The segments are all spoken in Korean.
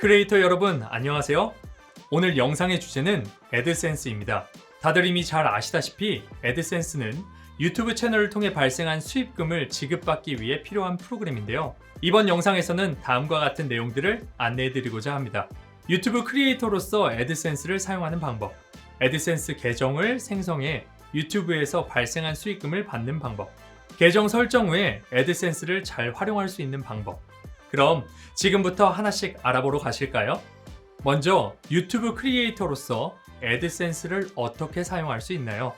크리에이터 여러분 안녕하세요. 오늘 영상의 주제는 애드센스입니다. 다들 이미 잘 아시다시피 애드센스는 유튜브 채널을 통해 발생한 수입금을 지급받기 위해 필요한 프로그램인데요. 이번 영상에서는 다음과 같은 내용들을 안내해드리고자 합니다. 유튜브 크리에이터로서 애드센스를 사용하는 방법, 애드센스 계정을 생성해 유튜브에서 발생한 수익금을 받는 방법, 계정 설정 후에 애드센스를 잘 활용할 수 있는 방법. 그럼 지금부터 하나씩 알아보러 가실까요? 먼저 유튜브 크리에이터로서 애드센스를 어떻게 사용할 수 있나요?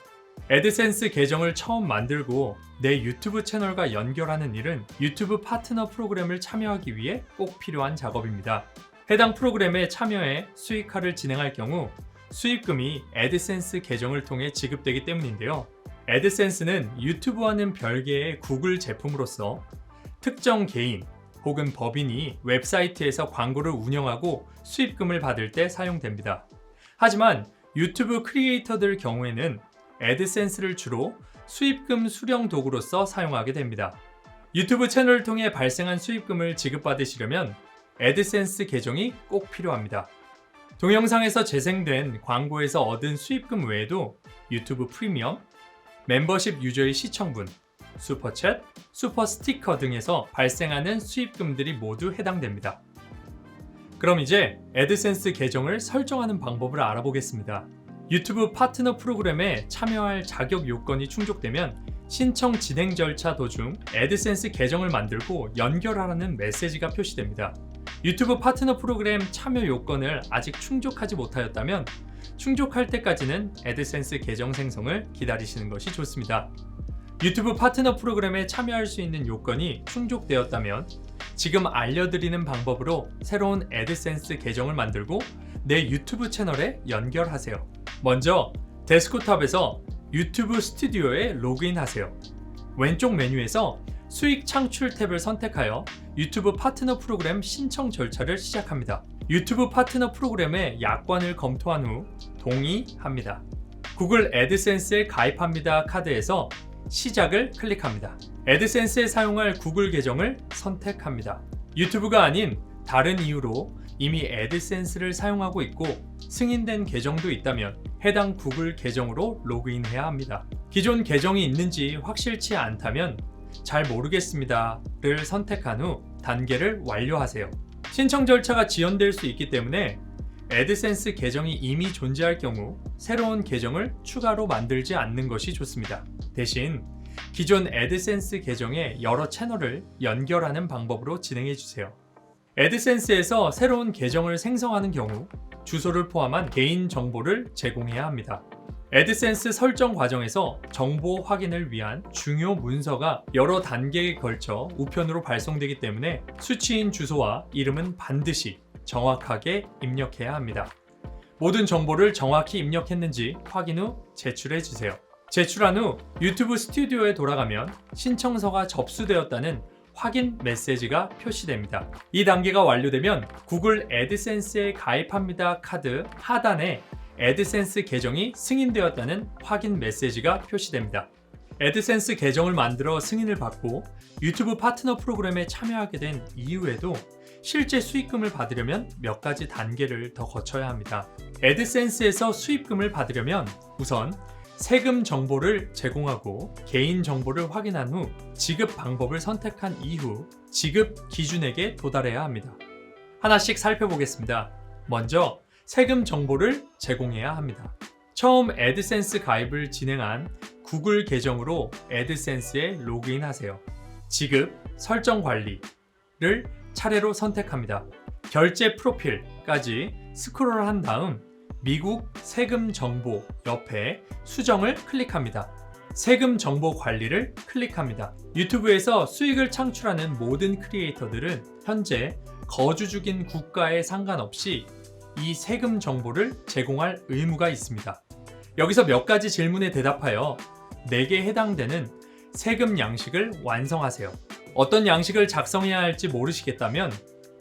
애드센스 계정을 처음 만들고 내 유튜브 채널과 연결하는 일은 유튜브 파트너 프로그램을 참여하기 위해 꼭 필요한 작업입니다. 해당 프로그램에 참여해 수익화를 진행할 경우 수익금이 애드센스 계정을 통해 지급되기 때문인데요. 애드센스는 유튜브와는 별개의 구글 제품으로서 특정 개인 혹은 법인이 웹사이트에서 광고를 운영하고 수익금을 받을 때 사용됩니다. 하지만 유튜브 크리에이터들 경우에는 애드센스를 주로 수익금 수령 도구로서 사용하게 됩니다. 유튜브 채널을 통해 발생한 수익금을 지급받으시려면 애드센스 계정이 꼭 필요합니다. 동영상에서 재생된 광고에서 얻은 수익금 외에도 유튜브 프리미엄, 멤버십 유저의 시청분, 슈퍼챗, 슈퍼스티커 등에서 발생하는 수익금들이 모두 해당됩니다. 그럼 이제 애드센스 계정을 설정하는 방법을 알아보겠습니다. 유튜브 파트너 프로그램에 참여할 자격 요건이 충족되면 신청 진행 절차 도중 애드센스 계정을 만들고 연결하라는 메시지가 표시됩니다. 유튜브 파트너 프로그램 참여 요건을 아직 충족하지 못하였다면 충족할 때까지는 애드센스 계정 생성을 기다리시는 것이 좋습니다. 유튜브 파트너 프로그램에 참여할 수 있는 요건이 충족되었다면 지금 알려드리는 방법으로 새로운 애드센스 계정을 만들고 내 유튜브 채널에 연결하세요. 먼저 데스크톱에서 유튜브 스튜디오에 로그인하세요. 왼쪽 메뉴에서 수익 창출 탭을 선택하여 유튜브 파트너 프로그램 신청 절차를 시작합니다. 유튜브 파트너 프로그램의 약관을 검토한 후 동의합니다. 구글 애드센스에 가입합니다 카드에서 시작을 클릭합니다. 애드센스에 사용할 구글 계정을 선택합니다. 유튜브가 아닌 다른 이유로 이미 애드센스를 사용하고 있고 승인된 계정도 있다면 해당 구글 계정으로 로그인해야 합니다. 기존 계정이 있는지 확실치 않다면 잘 모르겠습니다를 선택한 후 단계를 완료하세요. 신청 절차가 지연될 수 있기 때문에 애드센스 계정이 이미 존재할 경우 새로운 계정을 추가로 만들지 않는 것이 좋습니다. 대신 기존 애드센스 계정에 여러 채널을 연결하는 방법으로 진행해 주세요. 애드센스에서 새로운 계정을 생성하는 경우 주소를 포함한 개인 정보를 제공해야 합니다. 애드센스 설정 과정에서 정보 확인을 위한 중요 문서가 여러 단계에 걸쳐 우편으로 발송되기 때문에 수취인 주소와 이름은 반드시 정확하게 입력해야 합니다. 모든 정보를 정확히 입력했는지 확인 후 제출해 주세요. 제출한 후 유튜브 스튜디오에 돌아가면 신청서가 접수되었다는 확인 메시지가 표시됩니다. 이 단계가 완료되면 구글 애드센스에 가입합니다 카드 하단에 애드센스 계정이 승인되었다는 확인 메시지가 표시됩니다. 애드센스 계정을 만들어 승인을 받고 유튜브 파트너 프로그램에 참여하게 된 이후에도 실제 수익금을 받으려면 몇 가지 단계를 더 거쳐야 합니다. 애드센스에서 수익금을 받으려면 우선 세금 정보를 제공하고 개인 정보를 확인한 후 지급 방법을 선택한 이후 지급 기준액에 도달해야 합니다. 하나씩 살펴보겠습니다. 먼저 세금 정보를 제공해야 합니다. 처음 애드센스 가입을 진행한 구글 계정으로 애드센스에 로그인하세요. 지급, 설정 관리를 차례로 선택합니다. 결제 프로필까지 스크롤한 다음 미국 세금 정보 옆에 수정을 클릭합니다. 세금 정보 관리를 클릭합니다. 유튜브에서 수익을 창출하는 모든 크리에이터들은 현재 거주 중인 국가에 상관없이 이 세금 정보를 제공할 의무가 있습니다. 여기서 몇 가지 질문에 대답하여 내게 해당되는 세금 양식을 완성하세요. 어떤 양식을 작성해야 할지 모르시겠다면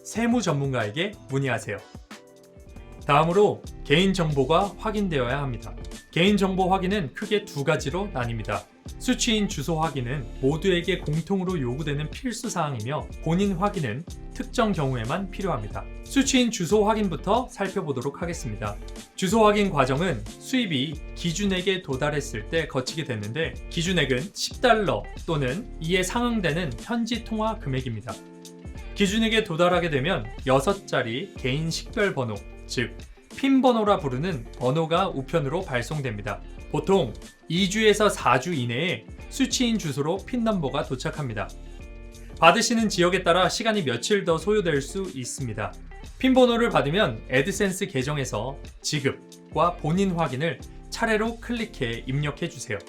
세무 전문가에게 문의하세요. 다음으로 개인정보가 확인되어야 합니다. 개인정보 확인은 크게 두 가지로 나뉩니다. 수취인 주소 확인은 모두에게 공통으로 요구되는 필수 사항이며 본인 확인은 특정 경우에만 필요합니다. 수취인 주소 확인부터 살펴보도록 하겠습니다. 주소 확인 과정은 수입이 기준액에 도달했을 때 거치게 되는데 기준액은 $10 또는 이에 상응되는 현지 통화 금액입니다. 기준액에 도달하게 되면 6자리 개인 식별 번호, 즉 핀 번호라 부르는 번호가 우편으로 발송됩니다. 보통 2주에서 4주 이내에 수취인 주소로 핀 넘버가 도착합니다. 받으시는 지역에 따라 시간이 며칠 더 소요될 수 있습니다. 핀 번호를 받으면 애드센스 계정에서 지급과 본인 확인을 차례로 클릭해 입력해 주세요.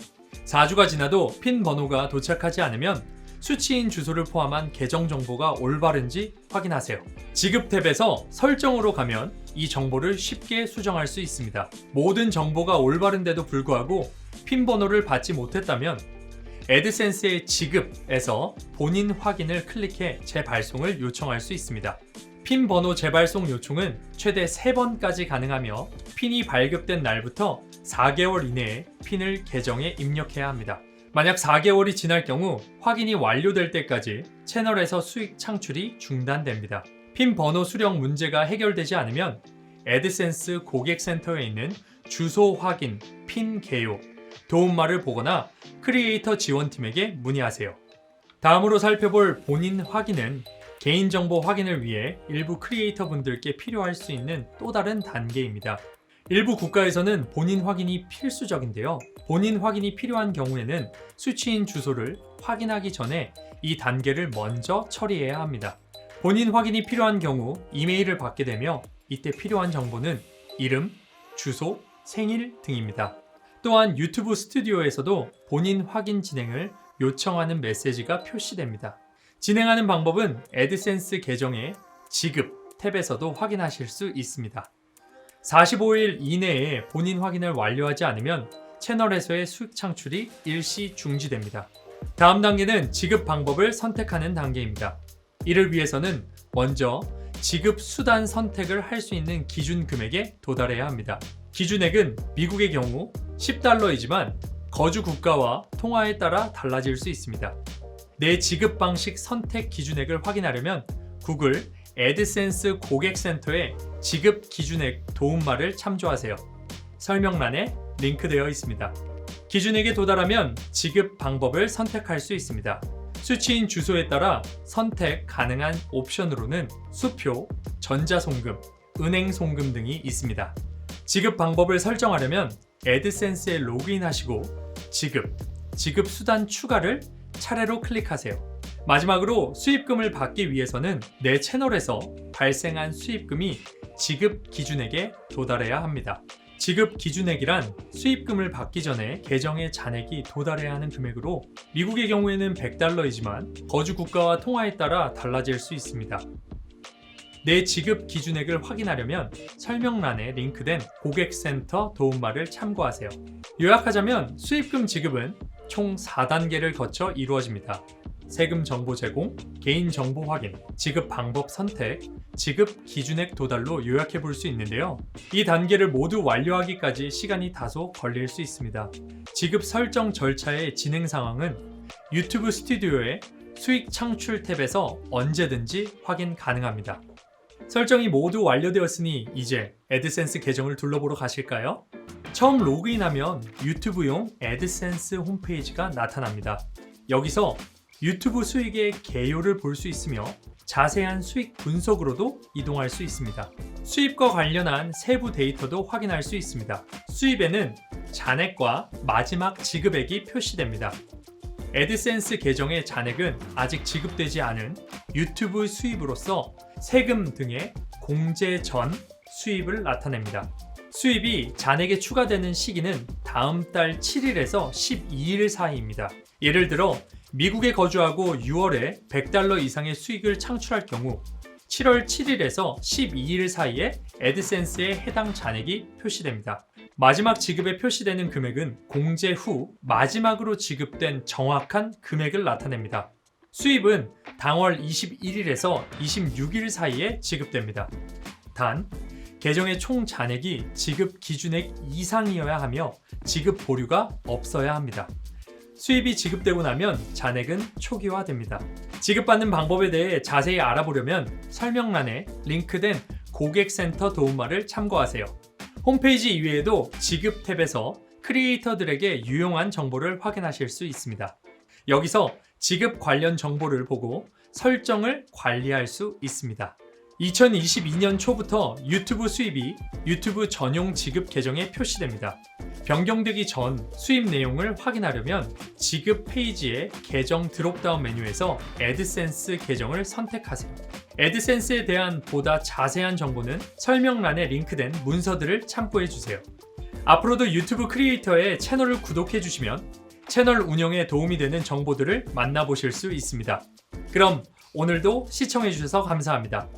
4주가 지나도 핀 번호가 도착하지 않으면 수취인 주소를 포함한 계정 정보가 올바른지 확인하세요. 지급 탭에서 설정으로 가면 이 정보를 쉽게 수정할 수 있습니다. 모든 정보가 올바른데도 불구하고 핀 번호를 받지 못했다면 애드센스의 지급에서 본인 확인을 클릭해 재발송을 요청할 수 있습니다. 핀 번호 재발송 요청은 최대 3번까지 가능하며 핀이 발급된 날부터 4개월 이내에 핀을 계정에 입력해야 합니다. 만약 4개월이 지날 경우 확인이 완료될 때까지 채널에서 수익 창출이 중단됩니다. 핀 번호 수령 문제가 해결되지 않으면 애드센스 고객센터에 있는 주소 확인, 핀 개요, 도움말을 보거나 크리에이터 지원팀에게 문의하세요. 다음으로 살펴볼 본인 확인은 개인정보 확인을 위해 일부 크리에이터 분들께 필요할 수 있는 또 다른 단계입니다. 일부 국가에서는 본인 확인이 필수적인데요. 본인 확인이 필요한 경우에는 수취인 주소를 확인하기 전에 이 단계를 먼저 처리해야 합니다. 본인 확인이 필요한 경우 이메일을 받게 되며 이때 필요한 정보는 이름, 주소, 생일 등입니다. 또한 유튜브 스튜디오에서도 본인 확인 진행을 요청하는 메시지가 표시됩니다. 진행하는 방법은 애드센스 계정의 지급 탭에서도 확인하실 수 있습니다. 45일 이내에 본인 확인을 완료하지 않으면 채널에서의 수익 창출이 일시 중지됩니다. 다음 단계는 지급 방법을 선택하는 단계입니다. 이를 위해서는 먼저 지급 수단 선택을 할 수 있는 기준 금액에 도달해야 합니다. 기준액은 미국의 경우 $10이지만 거주 국가와 통화에 따라 달라질 수 있습니다. 내 지급 방식 선택 기준액을 확인하려면 구글 애드센스 고객센터의 지급 기준액 도움말을 참조하세요. 설명란에 링크되어 있습니다. 기준액에 도달하면 지급 방법을 선택할 수 있습니다. 수취인 주소에 따라 선택 가능한 옵션으로는 수표, 전자송금, 은행송금 등이 있습니다. 지급 방법을 설정하려면 애드센스에 로그인하시고 지급 수단 추가를 차례로 클릭하세요. 마지막으로 수입금을 받기 위해서는 내 채널에서 발생한 수입금이 지급 기준액에 도달해야 합니다. 지급 기준액이란 수입금을 받기 전에 계정의 잔액이 도달해야 하는 금액으로 미국의 경우에는 $100이지만 거주 국가와 통화에 따라 달라질 수 있습니다. 내 지급 기준액을 확인하려면 설명란에 링크된 고객센터 도움말을 참고하세요. 요약하자면 수입금 지급은 총 4단계를 거쳐 이루어집니다. 세금 정보 제공, 개인 정보 확인, 지급 방법 선택, 지급 기준액 도달로 요약해 볼 수 있는데요. 이 단계를 모두 완료하기까지 시간이 다소 걸릴 수 있습니다. 지급 설정 절차의 진행 상황은 유튜브 스튜디오의 수익 창출 탭에서 언제든지 확인 가능합니다. 설정이 모두 완료되었으니 이제 애드센스 계정을 둘러보러 가실까요? 처음 로그인하면 유튜브용 애드센스 홈페이지가 나타납니다. 여기서 유튜브 수익의 개요를 볼 수 있으며 자세한 수익 분석으로도 이동할 수 있습니다. 수입과 관련한 세부 데이터도 확인할 수 있습니다. 수입에는 잔액과 마지막 지급액이 표시됩니다. 애드센스 계정의 잔액은 아직 지급되지 않은 유튜브 수입으로서 세금 등의 공제 전 수입을 나타냅니다. 수입이 잔액에 추가되는 시기는 다음 달 7일에서 12일 사이입니다. 예를 들어 미국에 거주하고 6월에 $100 이상의 수익을 창출할 경우 7월 7일에서 12일 사이에 애드센스에 해당 잔액이 표시됩니다. 마지막 지급에 표시되는 금액은 공제 후 마지막으로 지급된 정확한 금액을 나타냅니다. 수입은 당월 21일에서 26일 사이에 지급됩니다. 단, 계정의 총 잔액이 지급 기준액 이상이어야 하며 지급 보류가 없어야 합니다. 수입이 지급되고 나면 잔액은 초기화됩니다. 지급받는 방법에 대해 자세히 알아보려면 설명란에 링크된 고객센터 도움말을 참고하세요. 홈페이지 이외에도 지급 탭에서 크리에이터들에게 유용한 정보를 확인하실 수 있습니다. 여기서 지급 관련 정보를 보고 설정을 관리할 수 있습니다. 2022년 초부터 유튜브 수입이 유튜브 전용 지급 계정에 표시됩니다. 변경되기 전 수입 내용을 확인하려면 지급 페이지의 계정 드롭다운 메뉴에서 애드센스 계정을 선택하세요. 애드센스에 대한 보다 자세한 정보는 설명란에 링크된 문서들을 참고해주세요. 앞으로도 유튜브 크리에이터의 채널을 구독해주시면 채널 운영에 도움이 되는 정보들을 만나보실 수 있습니다. 그럼 오늘도 시청해주셔서 감사합니다.